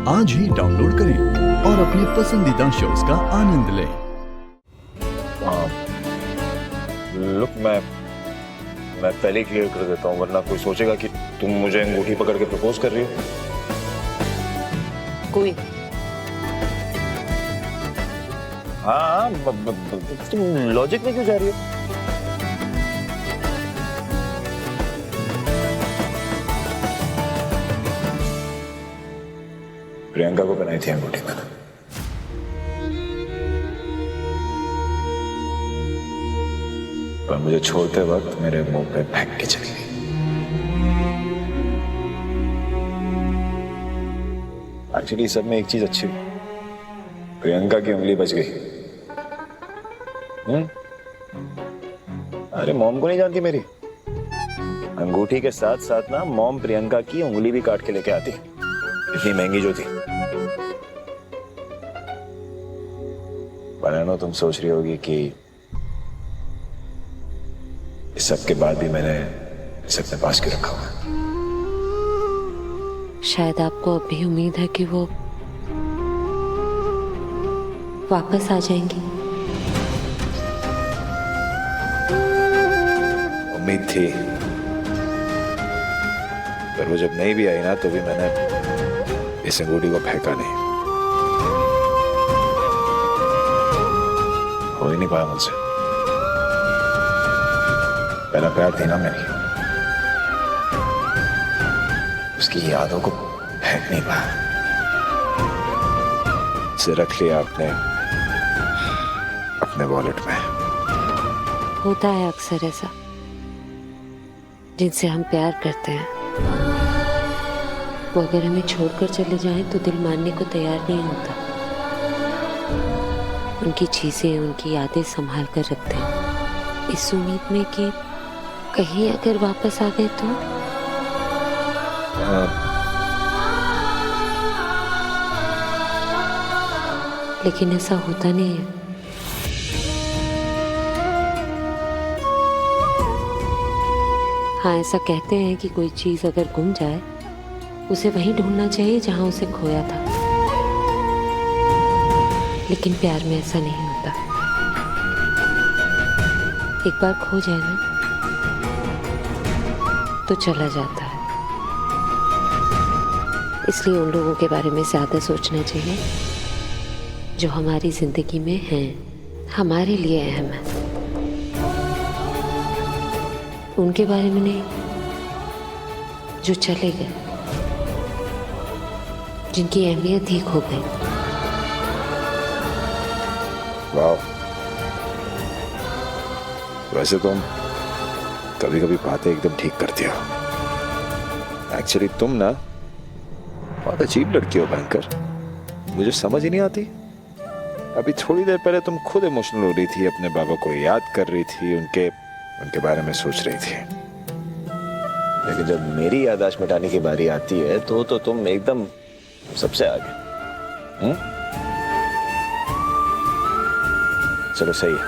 आज ही डाउनलोड करें और अपने पसंदीदा शोज का आनंद लें। लुक, मैं पहले ही क्लियर कर देता हूँ, वरना कोई सोचेगा कि तुम मुझे अंगूठी पकड़ के प्रपोज कर रही हो। कोई हाँ, तुम लॉजिक में क्यों जा रही हो? प्रियंका को पहनाई थी अंगूठी मैंने। पर मुझे छोड़ते वक्त मेरे मुंह पे फेंक के चली गई। एक्चुअली सब में एक चीज अच्छी हुई, प्रियंका की उंगली बच गई। अरे मॉम को नहीं जानती मेरी? अंगूठी के साथ साथ ना मॉम प्रियंका की उंगली भी काट के लेके आती, इतनी महंगी जो थी। बनानो तुम सोच रही होगी कि इस सब के बाद भी मैंने इसे अपने पास क्यों रखा हुआ है। शायद आपको अभी उम्मीद है कि वो वापस आ जाएंगी। उम्मीद थी, पर वो जब नहीं भी आई ना तो भी मैंने इस अंगूठी को फेंका नहीं। हो ही नहीं पाया मुझसे। पहला प्यार थी ना मेरी, उसकी यादों को फेंक नहीं पाया। इसे रख लिया आपने अपने वॉलेट में। होता है अक्सर ऐसा, जिनसे हम प्यार करते हैं वो अगर हमें छोड़कर चले जाएं तो दिल मानने को तैयार नहीं होता। उनकी चीजें, उनकी यादें संभाल कर रखते हैं, इस उम्मीद में कि कहीं अगर वापस आ गए तो। लेकिन ऐसा होता नहीं है। हाँ, ऐसा कहते हैं कि कोई चीज अगर गुम जाए उसे वहीं ढूंढना चाहिए जहां उसे खोया था, लेकिन प्यार में ऐसा नहीं होता। एक बार खो जाए ना तो चला जाता है। इसलिए उन लोगों के बारे में ज्यादा सोचना चाहिए जो हमारी जिंदगी में हैं, हमारे लिए अहम है। उनके बारे में नहीं जो चले गए, जिनकी अहमियत ही खो गई। वाह, वैसे तुम कभी कभी बातें एकदम ठीक करती हो। एक्चुअली तुम ना बहुत अजीब लड़की हो भयंकर, मुझे समझ ही नहीं आती। अभी थोड़ी देर पहले तुम खुद इमोशनल हो रही थी, अपने बाबा को याद कर रही थी, उनके बारे में सोच रही थी। लेकिन जब मेरी याददाश्त मिटाने की बारी आती है तो तुम एकदम सबसे आगे। चलो सही है,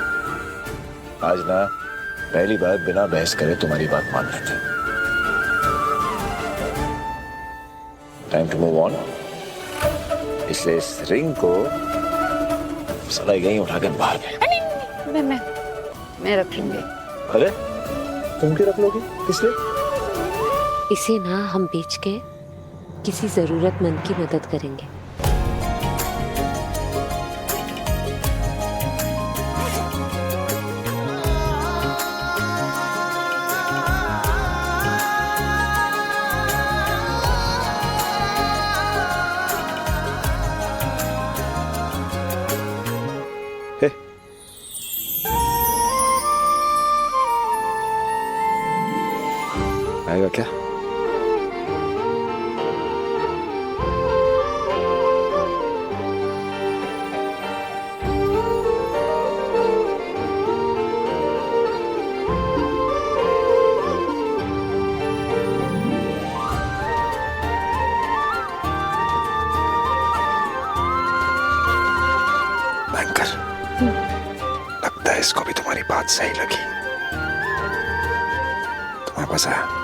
आज ना पहली बार बिना बहस करे तुम्हारी बात मान लेते हैं। Time to move on. इसलिए इस रिंग को साला यहीं उठा कर बाहर गए। मैं रख लूंगी। अरे तुम क्यों रख लोगी? किस लिए? इसे ना हम बेच के किसी जरूरतमंद की मदद करेंगे। आएगा क्या? भयंकर, लगता है इसको भी तुम्हारी बात सही लगी। तुम्हें पता है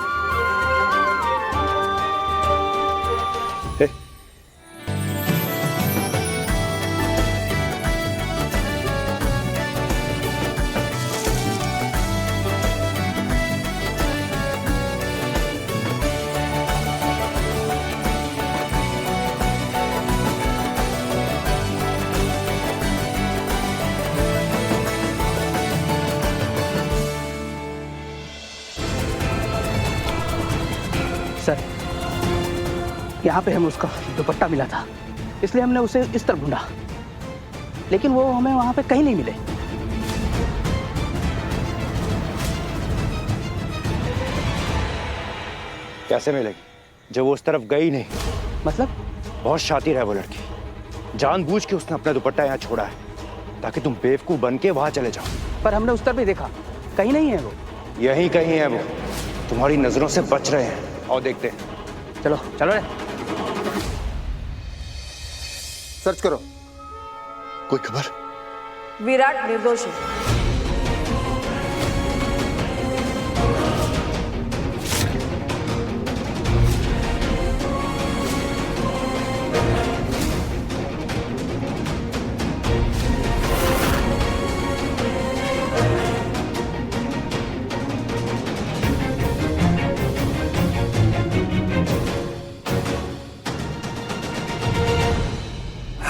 यहाँ पे हमें उसका दुपट्टा मिला था, इसलिए हमने उसे इस तरफ ढूंढा, लेकिन वो हमें वहां पे कहीं नहीं मिले। कैसे मिलेगी जब वो उस तरफ गई नहीं? मतलब? बहुत शातिर है वो लड़की, जानबूझ के उसने अपना दुपट्टा यहाँ छोड़ा है ताकि तुम बेवकूफ बन के वहां चले जाओ। पर हमने उस तरफ भी देखा, कहीं नहीं है वो। यहीं कहीं है वो, तुम्हारी नजरों से बच रहे हैं। और देखते हैं। चलो चलो रे। सर्च करो। कोई खबर? विराट निर्दोष है।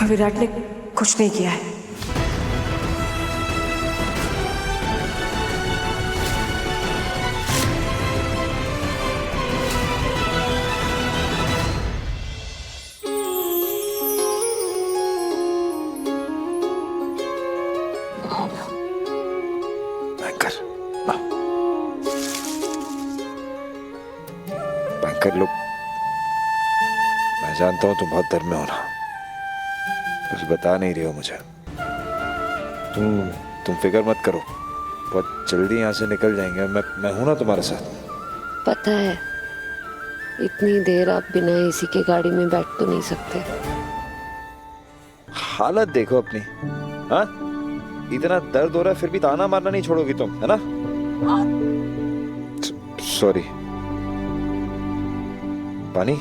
विराट ने कुछ नहीं किया है। बैंकर, बैंकर लोग, मैं जानता हूं तुम बहुत डर में हो ना, कुछ बता नहीं रहे हो मुझे। तुम फिक्र मत करो, बहुत जल्दी यहाँ से निकल जाएंगे। मैं हूं ना तुम्हारे साथ। पता है, इतनी देर आप बिना एसी के गाड़ी में बैठ तो नहीं सकते। हालत देखो अपनी। हाँ, इतना दर्द हो रहा है फिर भी ताना मारना नहीं छोड़ोगी तुम, है ना? सॉरी। पानी?